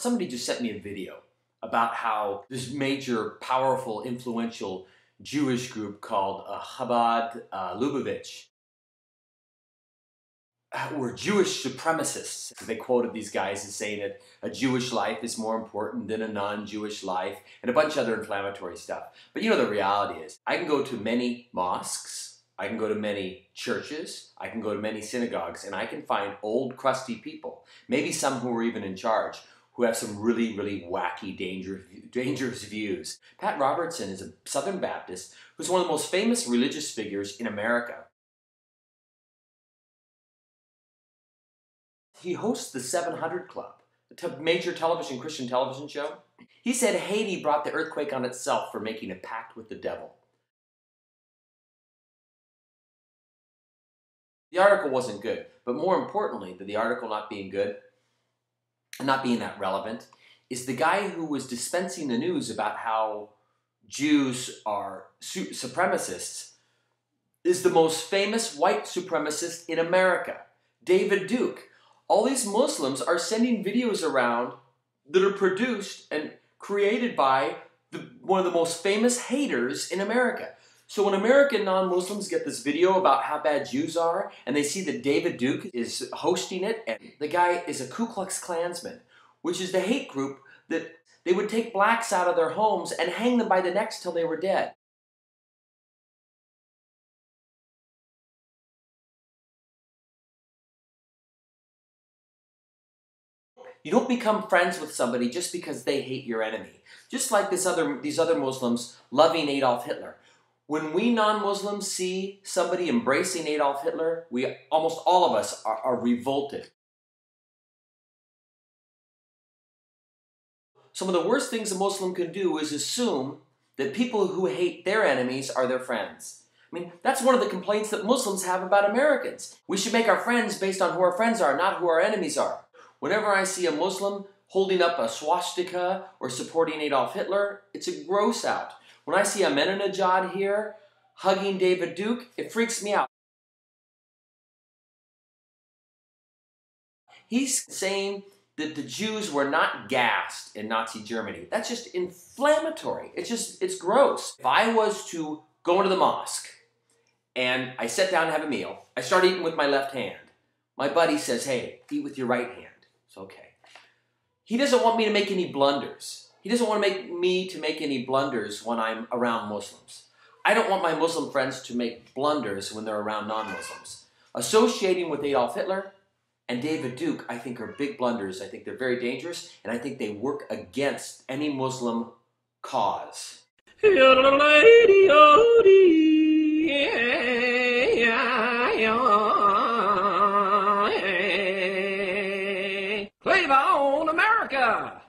Somebody just sent me a video about how this major, powerful, influential Jewish group called Chabad Lubavitch were Jewish supremacists. They quoted these guys as saying that a Jewish life is more important than a non-Jewish life, and a bunch of other inflammatory stuff. But you know, the reality is, I can go to many mosques, I can go to many churches, I can go to many synagogues, and I can find old, crusty people, maybe some who are even in charge, who have some really, really wacky, dangerous views. Pat Robertson is a Southern Baptist who's one of the most famous religious figures in America. He hosts the 700 Club, a major Christian television show. He said Haiti brought the earthquake on itself for making a pact with the devil. The article wasn't good, but more importantly than the article not being good, and not being that relevant, is the guy who was dispensing the news about how Jews are supremacists is the most famous white supremacist in America, David Duke. All these Muslims are sending videos around that are produced and created by one of the most famous haters in America. So when American non-Muslims get this video about how bad Jews are, and they see that David Duke is hosting it, and the guy is a Ku Klux Klansman, which is the hate group that they would take blacks out of their homes and hang them by the necks till they were dead. You don't become friends with somebody just because they hate your enemy. Just like these other Muslims loving Adolf Hitler. When we non-Muslims see somebody embracing Adolf Hitler, almost all of us are revolted. Some of the worst things a Muslim can do is assume that people who hate their enemies are their friends. I mean, that's one of the complaints that Muslims have about Americans. We should make our friends based on who our friends are, not who our enemies are. Whenever I see a Muslim holding up a swastika or supporting Adolf Hitler, it's a gross out. When I see a Ahmadinejad here hugging David Duke, it freaks me out. He's saying that the Jews were not gassed in Nazi Germany. That's just inflammatory. It's gross. If I was to go into the mosque and I sit down to have a meal, I start eating with my left hand. My buddy says, hey, eat with your right hand. It's okay. He doesn't want me to make any blunders. He doesn't want me to make any blunders when I'm around Muslims. I don't want my Muslim friends to make blunders when they're around non-Muslims. Associating with Adolf Hitler and David Duke, I think, are big blunders. I think they're very dangerous, and I think they work against any Muslim cause. Play on America!